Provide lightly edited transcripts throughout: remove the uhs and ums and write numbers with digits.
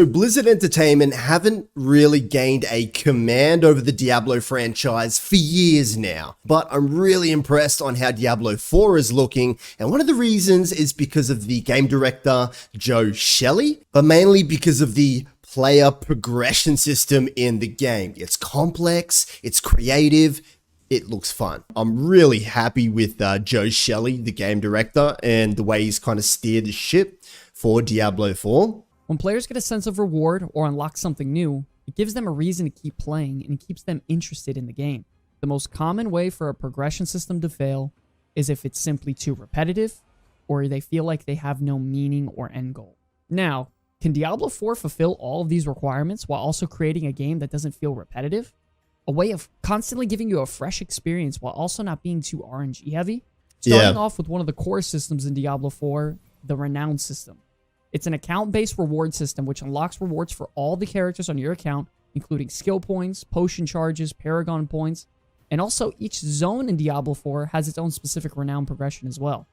So Blizzard Entertainment haven't really gained a command over the Diablo franchise for years now, but I'm really impressed on how Diablo 4 is looking, and one of the reasons is because of the game director Joe Shelley, but mainly because of the player progression system in the game. It's complex, it's creative, it looks fun. I'm really happy with Joe Shelley, the game director, and the way he's kind of steered the ship for Diablo 4. When players get a sense of reward or unlock something new, it gives them a reason to keep playing and keeps them interested in the game. The most common way for a progression system to fail is if it's simply too repetitive or they feel like they have no meaning or end goal. Now, can Diablo 4 fulfill all of these requirements while also creating a game that doesn't feel repetitive? A way of constantly giving you a fresh experience while also not being too RNG heavy? Starting off with one of the core systems in Diablo 4, the Renown system. It's an account-based reward system which unlocks rewards for all the characters on your account, including skill points, potion charges, paragon points, and also each zone in Diablo 4 has its own specific Renown progression as well.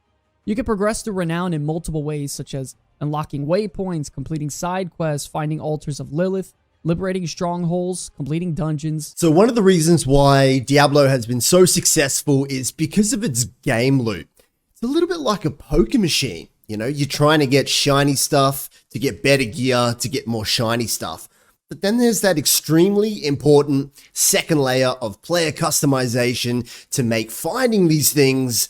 You can progress through Renown in multiple ways, such as unlocking waypoints, completing side quests, finding altars of Lilith, liberating strongholds, completing dungeons. So one of the reasons why Diablo has been so successful is because of its game loop. It's a little bit like a poker machine. You know, you're trying to get shiny stuff, to get better gear, to get more shiny stuff. But then there's that extremely important second layer of player customization to make finding these things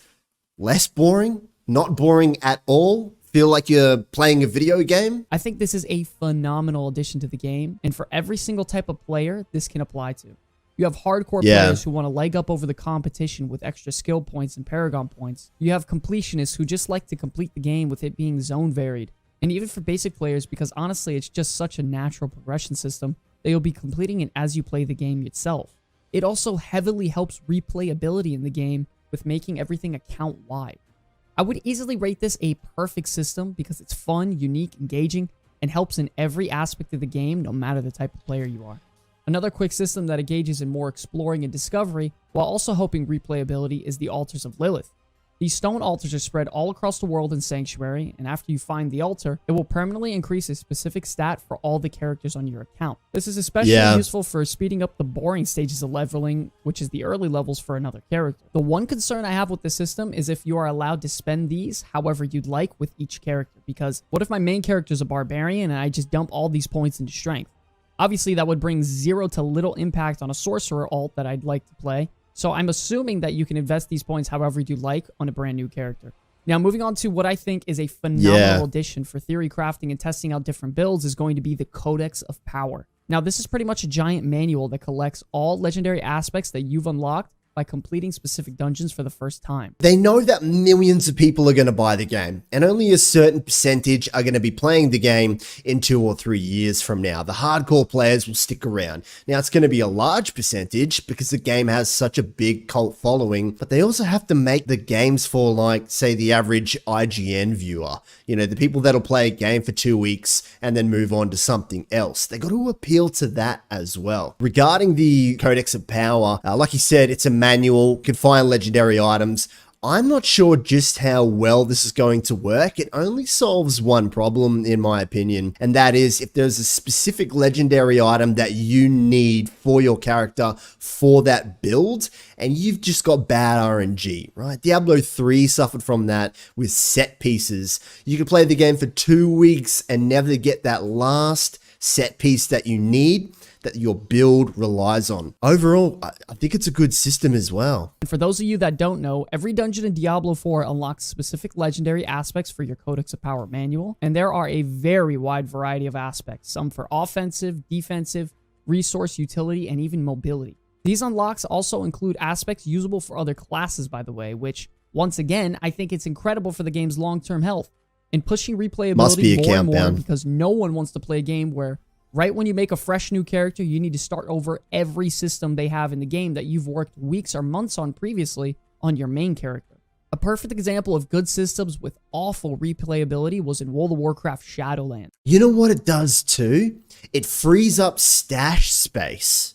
less boring, not boring at all, feel like you're playing a video game. I think this is a phenomenal addition to the game, and for every single type of player this can apply to. You have hardcore players who want to leg up over the competition with extra skill points and paragon points. You have completionists who just like to complete the game with it being zone varied. And even for basic players, because honestly it's just such a natural progression system that you'll be completing it as you play the game itself. It also heavily helps replayability in the game with making everything account-wide. I would easily rate this a perfect system because it's fun, unique, engaging, and helps in every aspect of the game no matter the type of player you are. Another quick system that engages in more exploring and discovery while also helping replayability is the Altars of Lilith. These stone altars are spread all across the world in Sanctuary, and after you find the altar, it will permanently increase a specific stat for all the characters on your account. This is especially useful for speeding up the boring stages of leveling, which is the early levels for another character. The one concern I have with this system is if you are allowed to spend these however you'd like with each character, because what if my main character is a barbarian and I just dump all these points into strength? Obviously, that would bring zero to little impact on a sorcerer alt that I'd like to play. So I'm assuming that you can invest these points however you like on a brand new character. Now, moving on to what I think is a phenomenal addition for theory crafting and testing out different builds is going to be the Codex of Power. Now, this is pretty much a giant manual that collects all legendary aspects that you've unlocked by completing specific dungeons for the first time. They know that millions of people are going to buy the game, and only a certain percentage are going to be playing the game in 2 or 3 years from now. The hardcore players will stick around. Now, it's going to be a large percentage because the game has such a big cult following, but they also have to make the games for, like, say, the average IGN viewer. You know, the people that'll play a game for 2 weeks and then move on to something else. They got to appeal to that as well. Regarding the Codex of Power, like you said, it's a manual, can find legendary items. I'm not sure just how well this is going to work. It only solves one problem, in my opinion, and that is if there's a specific legendary item that you need for your character for that build, and you've just got bad RNG, right? Diablo 3 suffered from that with set pieces. You could play the game for 2 weeks and never get that last set piece that you need, that your build relies on. Overall, I think it's a good system as well. And for those of you that don't know, every dungeon in Diablo 4 unlocks specific legendary aspects for your Codex of Power manual, and there are a very wide variety of aspects, some for offensive, defensive, resource, utility, and even mobility. These unlocks also include aspects usable for other classes, by the way, which, once again, I think it's incredible for the game's long-term health and pushing replayability more and more because no one wants to play a game where right when you make a fresh new character, you need to start over every system they have in the game that you've worked weeks or months on previously on your main character. A perfect example of good systems with awful replayability was in World of Warcraft Shadowlands. You know what it does too? It frees up stash space.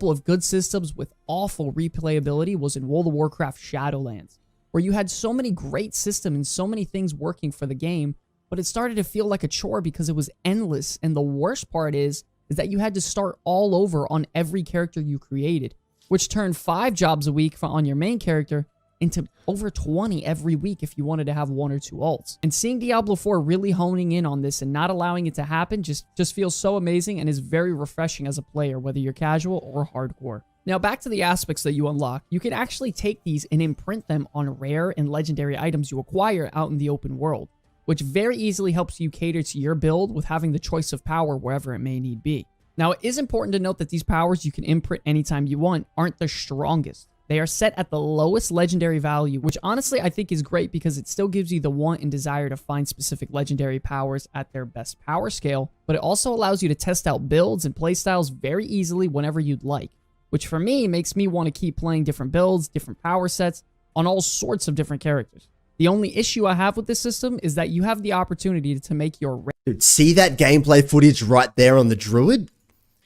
Of good systems with awful replayability was in World of Warcraft Shadowlands, where you had so many great systems and so many things working for the game, but it started to feel like a chore because it was endless. And the worst part is that you had to start all over on every character you created, which turned 5 jobs a week on your main character into over 20 every week if you wanted to have 1 or 2 ults. And seeing Diablo 4 really honing in on this and not allowing it to happen just feels so amazing and is very refreshing as a player, whether you're casual or hardcore. Now back to the aspects that you unlock. You can actually take these and imprint them on rare and legendary items you acquire out in the open world, which very easily helps you cater to your build with having the choice of power wherever it may need be. Now it is important to note that these powers you can imprint anytime you want aren't the strongest. They are set at the lowest legendary value, which honestly I think is great because it still gives you the want and desire to find specific legendary powers at their best power scale, but it also allows you to test out builds and playstyles very easily whenever you'd like, which for me makes me want to keep playing different builds, different power sets on all sorts of different characters. The only issue I have with this system is that you have the opportunity to make your... Dude, see that gameplay footage right there on the druid?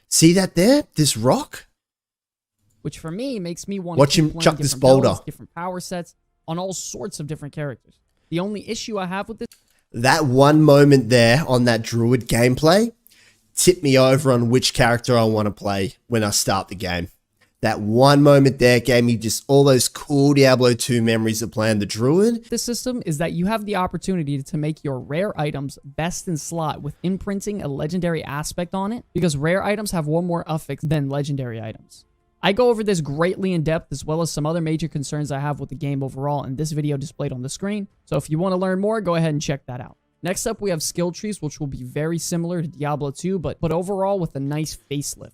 See that there? This rock? Which for me makes me want Watch to him keep chuck playing this different boulder. builds, different power sets on all sorts of different characters. The only issue I have with this... That one moment there on that druid gameplay tipped me over on which character I want to play when I start the game. That one moment there gave me just all those cool Diablo 2 memories of playing the druid. This system is that you have the opportunity to make your rare items best in slot with imprinting a legendary aspect on it, because rare items have one more affix than legendary items. I go over this greatly in depth as well as some other major concerns I have with the game overall in this video displayed on the screen, so if you want to learn more, go ahead and check that out. Next up, we have skill trees, which will be very similar to Diablo 2, but overall with a nice facelift.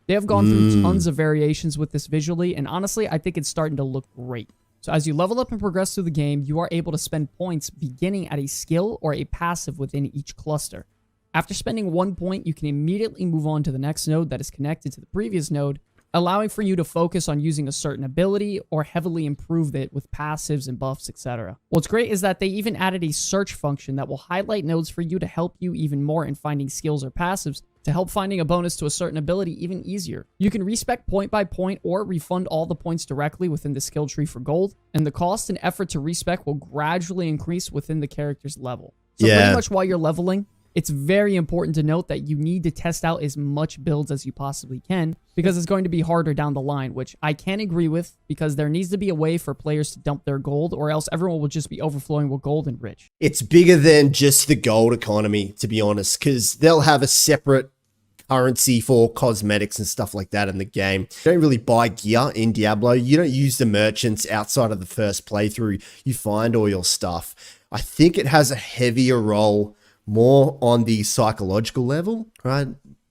They have gone through tons of variations with this visually, and honestly, I think it's starting to look great. So as you level up and progress through the game, you are able to spend points beginning at a skill or a passive within each cluster. After spending 1 point, you can immediately move on to the next node that is connected to the previous node, allowing for you to focus on using a certain ability or heavily improve it with passives and buffs, etc. What's great is that they even added a search function that will highlight nodes for you to help you even more in finding skills or passives, to help finding a bonus to a certain ability even easier. You can respec point by point or refund all the points directly within the skill tree for gold, and the cost and effort to respec will gradually increase within the character's level. So pretty much while you're leveling, it's very important to note that you need to test out as much builds as you possibly can, because it's going to be harder down the line, which I can agree with, because there needs to be a way for players to dump their gold, or else everyone will just be overflowing with gold and rich. It's bigger than just the gold economy, to be honest, because they'll have a separate currency for cosmetics and stuff like that in the game. You don't really buy gear in Diablo. You don't use the merchants outside of the first playthrough. You find all your stuff. I think it has a heavier role more on the psychological level, right?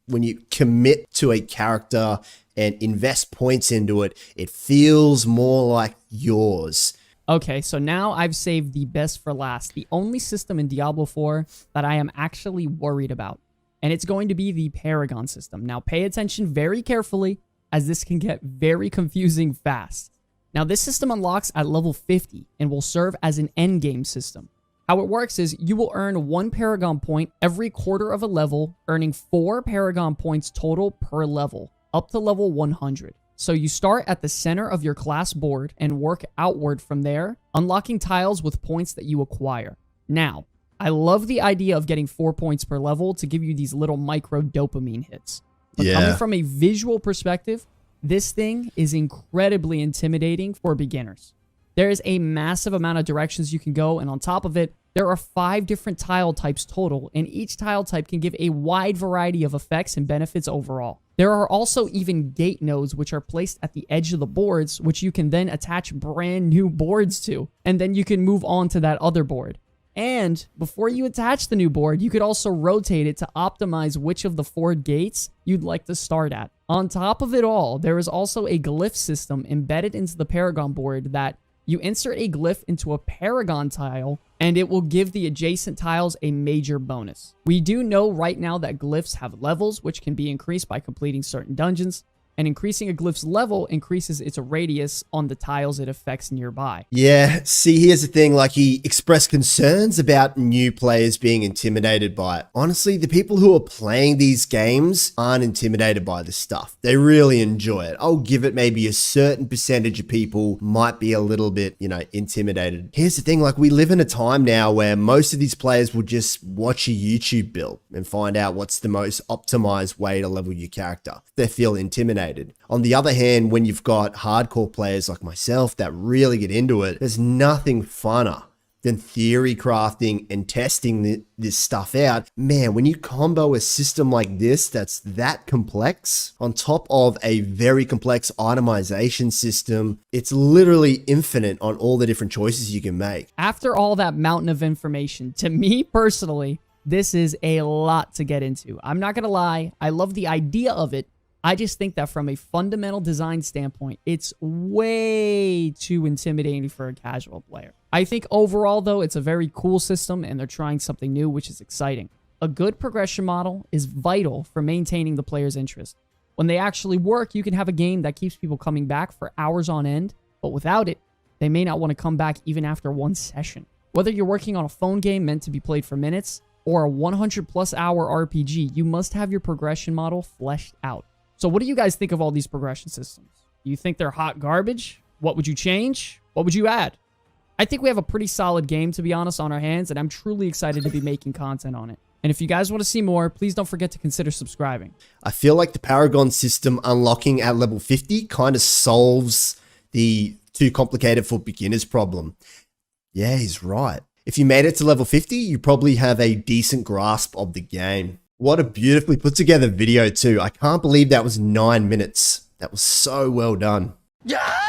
When you commit to a character and invest points into it, it feels more like yours. Okay, so now I've saved the best for last, the only system in Diablo 4 that I am actually worried about, and it's going to be the Paragon system. Now pay attention very carefully, as this can get very confusing fast. Now this system unlocks at level 50 and will serve as an endgame system. How it works is you will earn 1 Paragon point every quarter of a level, earning 4 Paragon points total per level, up to level 100. So you start at the center of your class board and work outward from there, unlocking tiles with points that you acquire. Now, I love the idea of getting 4 points per level to give you these little micro dopamine hits. But coming from a visual perspective, this thing is incredibly intimidating for beginners. There is a massive amount of directions you can go, and on top of it, there are 5 different tile types total, and each tile type can give a wide variety of effects and benefits overall. There are also even gate nodes which are placed at the edge of the boards, which you can then attach brand new boards to, and then you can move on to that other board. And before you attach the new board, you could also rotate it to optimize which of the 4 gates you'd like to start at. On top of it all, there is also a glyph system embedded into the Paragon board that you insert a glyph into a Paragon tile, and it will give the adjacent tiles a major bonus. We do know right now that glyphs have levels, which can be increased by completing certain dungeons, and increasing a glyph's level increases its radius on the tiles it affects nearby. Yeah, see, here's the thing, like, he expressed concerns about new players being intimidated by it. Honestly, the people who are playing these games aren't intimidated by this stuff. They really enjoy it. I'll give it maybe a certain percentage of people might be a little bit, intimidated. Here's the thing, like, we live in a time now where most of these players will just watch a YouTube build and find out what's the most optimized way to level your character. They feel intimidated. On the other hand, when you've got hardcore players like myself that really get into it, there's nothing funner than theory crafting and testing this stuff out. Man, when you combo a system like this that's that complex on top of a very complex itemization system, it's literally infinite on all the different choices you can make. After all that mountain of information, to me personally, this is a lot to get into. I'm not going to lie, I love the idea of it. I just think that from a fundamental design standpoint, it's way too intimidating for a casual player. I think overall, though, it's a very cool system and they're trying something new, which is exciting. A good progression model is vital for maintaining the player's interest. When they actually work, you can have a game that keeps people coming back for hours on end, but without it, they may not want to come back even after one session. Whether you're working on a phone game meant to be played for minutes or a 100+ hour RPG, you must have your progression model fleshed out. So what do you guys think of all these progression systems? Do you think they're hot garbage? What would you change? What would you add? I think we have a pretty solid game, to be honest, on our hands, and I'm truly excited to be making content on it. And if you guys want to see more, please don't forget to consider subscribing. I feel like the Paragon system unlocking at level 50 kind of solves the too complicated for beginners problem. Yeah, he's right. If you made it to level 50, you probably have a decent grasp of the game. What a beautifully put together video too. I can't believe that was 9 minutes. That was so well done. Yeah!